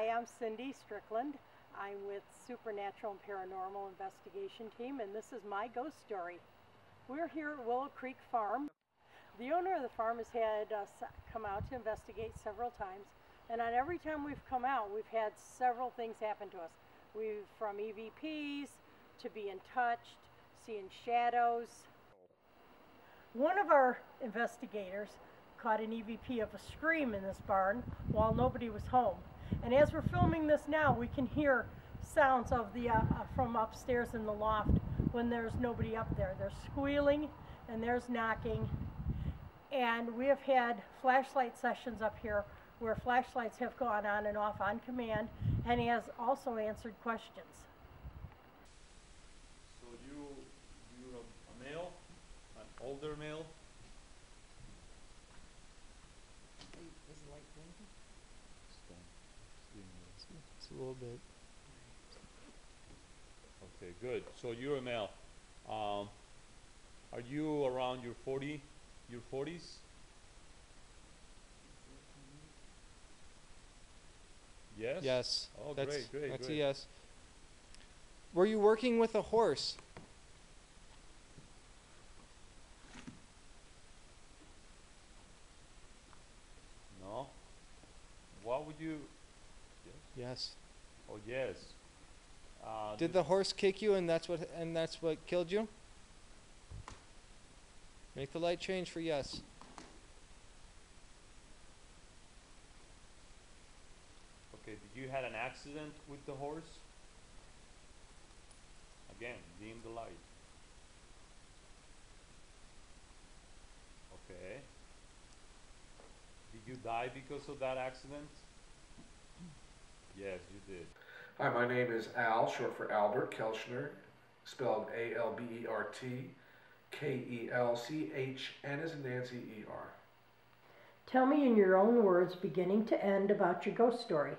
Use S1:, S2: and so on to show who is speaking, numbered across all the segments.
S1: Hi, I'm Cindy Strickland. I'm with Supernatural and Paranormal Investigation Team, and this is my ghost story. We're here at Willow Creek Farm. The owner of the farm has had us come out to investigate several times, and on every time we've come out, we've had several things happen to us. From EVPs to being touched, seeing shadows. One of our investigators caught an EVP of a scream in this barn while nobody was home. And as we're filming this now, we can hear sounds of the from upstairs in the loft when there's nobody up there. There's squealing and there's knocking. And we have had flashlight sessions up here where flashlights have gone on and off on command, and he has also answered questions.
S2: So you're a male, an older male?
S3: Is the light blinking?
S2: It's a little bit. Okay, good. So you're a male. Are you around your 40s? Yes?
S4: Yes.
S2: Oh,
S4: that's
S2: great.
S4: a yes. Were you working with a horse?
S2: No. What would you?
S4: Yes.
S2: Oh, yes.
S4: Did the horse kick you, and that's what killed you? Make the light change for yes.
S2: Okay, did you had an accident with the horse? Again, dim the light. Okay. Did you die because of that accident? Yes, you did.
S5: Hi, my name is Al, short for Albert Kelchner, spelled A-L-B-E-R-T, K-E-L-C-H-N as in Nancy, E-R.
S1: Tell me in your own words, beginning to end, about your ghost story.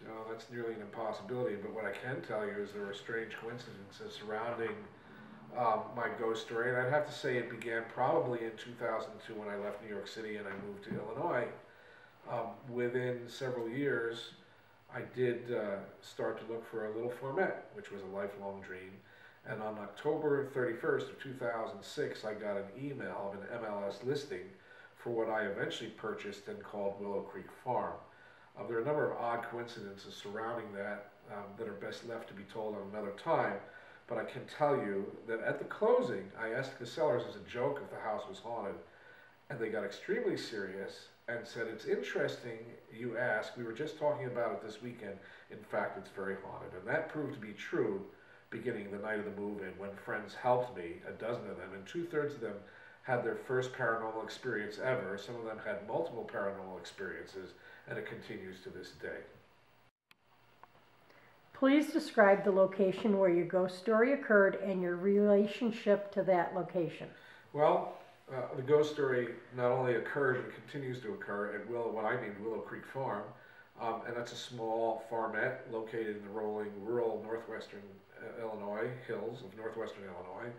S5: Oh, that's nearly an impossibility, but what I can tell you is there are strange coincidences surrounding my ghost story, and I'd have to say it began probably in 2002 when I left New York City and I moved to Illinois. Within several years, I did start to look for a little farmette, which was a lifelong dream, and on October 31st of 2006, I got an email of an MLS listing for what I eventually purchased and called Willow Creek Farm. There are a number of odd coincidences surrounding that that are best left to be told on another time, but I can tell you that at the closing, I asked the sellers as a joke if the house was haunted, and they got extremely serious and said, "It's interesting you ask. We were just talking about it this weekend. In fact, it's very haunted." And that proved to be true beginning the night of the move-in when friends helped me, a dozen of them, and 2/3 of them had their first paranormal experience ever. Some of them had multiple paranormal experiences, and it continues to this day.
S1: Please describe the location where your ghost story occurred and your relationship to that location.
S5: Well, the ghost story not only occurred but continues to occur at what I named Willow Creek Farm, and that's a small farmette located in the rolling rural northwestern Illinois hills of northwestern Illinois,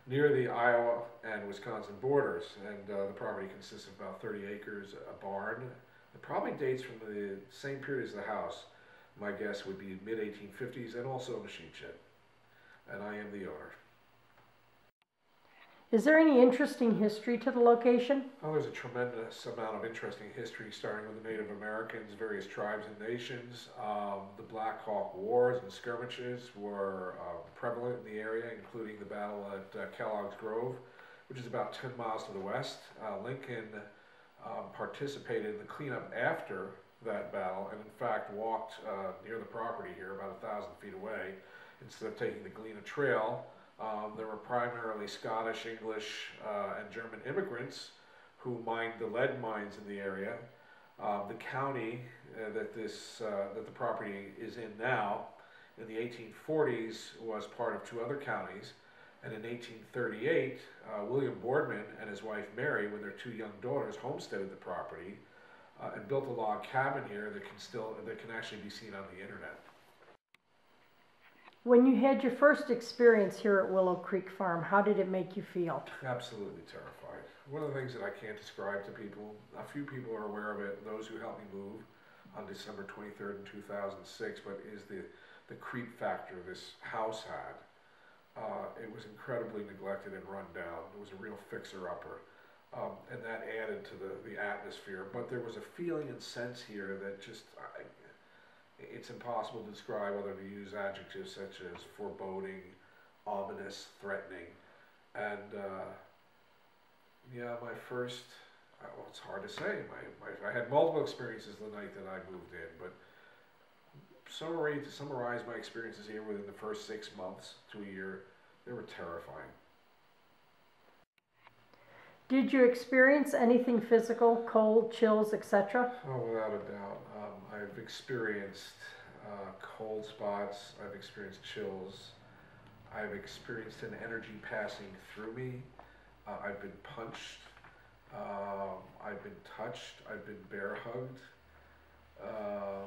S5: near the Iowa and Wisconsin borders. And the property consists of about 30 acres, a barn. It probably dates from the same period as the house. My guess would be mid-1850s, and also a machine shed. And I am the owner.
S1: Is there any interesting history to the location?
S5: Oh, there's a tremendous amount of interesting history, starting with the Native Americans, various tribes and nations. The Black Hawk Wars and skirmishes were prevalent in the area, including the battle at Kellogg's Grove, which is about 10 miles to the west. Lincoln participated in the cleanup after that battle, and in fact walked near the property here, about 1,000 feet away, instead of taking the Galena Trail. There were primarily Scottish, English, and German immigrants who mined the lead mines in the area. The county that the property is in now, in the 1840s, was part of 2 other counties, and in 1838, William Boardman and his wife Mary, with their 2 young daughters, homesteaded the property and built a log cabin here that can actually be seen on the internet.
S1: When you had your first experience here at Willow Creek Farm, how did it make you feel?
S5: Absolutely terrified. One of the things that I can't describe to people, a few people are aware of it, those who helped me move. on December 23rd in 2006, but is the creep factor this house had. It was incredibly neglected and run down. It was a real fixer-upper, and that added to the atmosphere. But there was a feeling and sense here that just, it's impossible to describe other than to use adjectives such as foreboding, ominous, threatening. And yeah, my first, well, it's hard to say. I had multiple experiences the night that I moved in, but to summarize my experiences here within the first 6 months to a year, they were terrifying.
S1: Did you experience anything physical, cold, chills, etc.?
S5: Oh, without a doubt. I've experienced cold spots, I've experienced chills, I've experienced an energy passing through me, I've been punched, I've been touched, I've been bear hugged.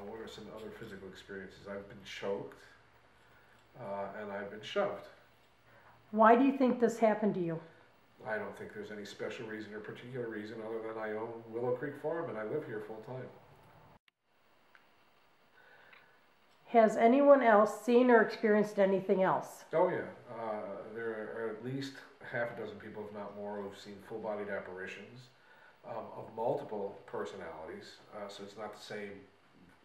S5: What are some other physical experiences? I've been choked, and I've been shoved.
S1: Why do you think this happened to you?
S5: I don't think there's any special reason or particular reason other than I own Willow Creek Farm and I live here full time.
S1: Has anyone else seen or experienced anything else?
S5: Oh yeah, there are at least half a dozen people, if not more, who've seen full-bodied apparitions of multiple personalities, so it's not the same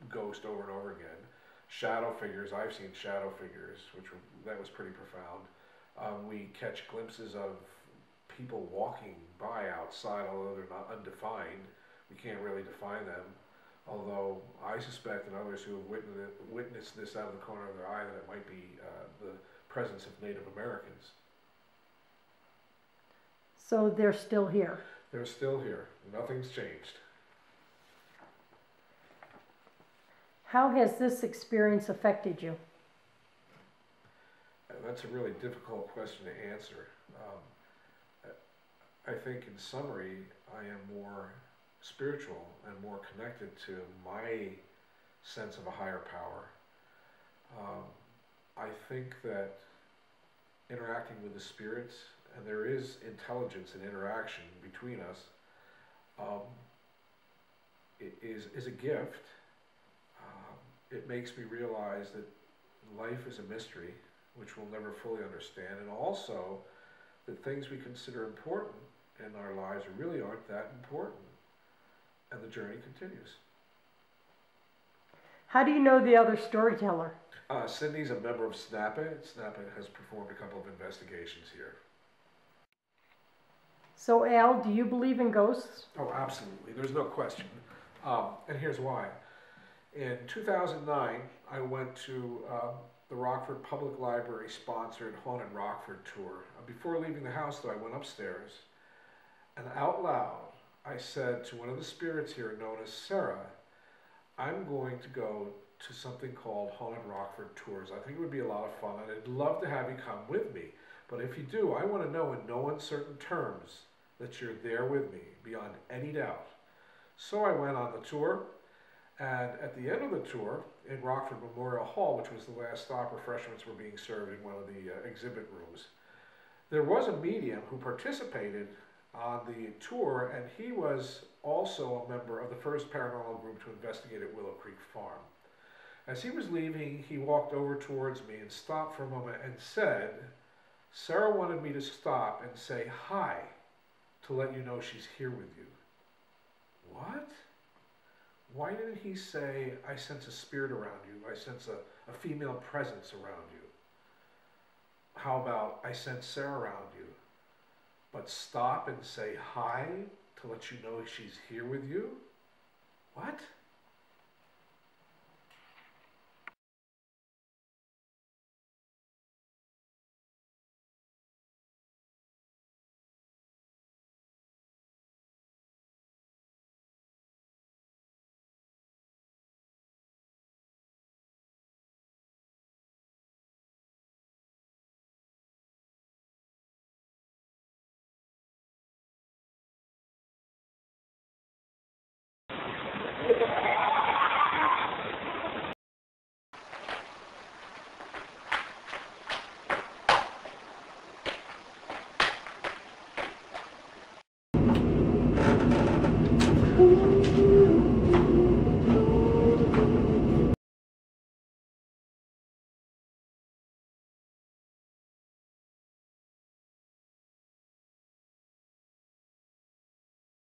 S5: ghost over and over again. Shadow figures, I've seen shadow figures, that was pretty profound. We catch glimpses of people walking by outside, although they're not undefined. We can't really define them, although I suspect and others who have witnessed this out of the corner of their eye that it might be the presence of Native Americans.
S1: So they're still here?
S5: They're still here. Nothing's changed.
S1: How has this experience affected you?
S5: That's a really difficult question to answer. I think in summary, I am more spiritual and more connected to my sense of a higher power. I think that interacting with the spirits, and there is intelligence and interaction between us, is a gift. It makes me realize that life is a mystery, which we'll never fully understand, and also that things we consider important in our lives really aren't that important, and the journey continues.
S1: How do you know the other storyteller?
S5: Cindy's a member of SNAPIT. SNAPIT has performed a couple of investigations here.
S1: So Al, do you believe in ghosts?
S5: Oh, absolutely. There's no question. And here's why. In 2009, I went to the Rockford Public Library sponsored Haunted Rockford tour. Before leaving the house, though, I went upstairs, and out loud, I said to one of the spirits here known as Sarah, I'm going to go to something called Haunted Rockford Tours. I think it would be a lot of fun, and I'd love to have you come with me. But if you do, I want to know in no uncertain terms that you're there with me, beyond any doubt. So I went on the tour, and at the end of the tour, in Rockford Memorial Hall, which was the last stop, refreshments were being served in one of the exhibit rooms. There was a medium who participated on the tour, and he was also a member of the first paranormal group to investigate at Willow Creek Farm. As he was leaving, he walked over towards me and stopped for a moment and said, Sarah wanted me to stop and say hi to let you know she's here with you. What? Why didn't he say, I sense a spirit around you, I sense a female presence around you? How about, I sense Sarah around you? But stop and say hi to let you know she's here with you? What?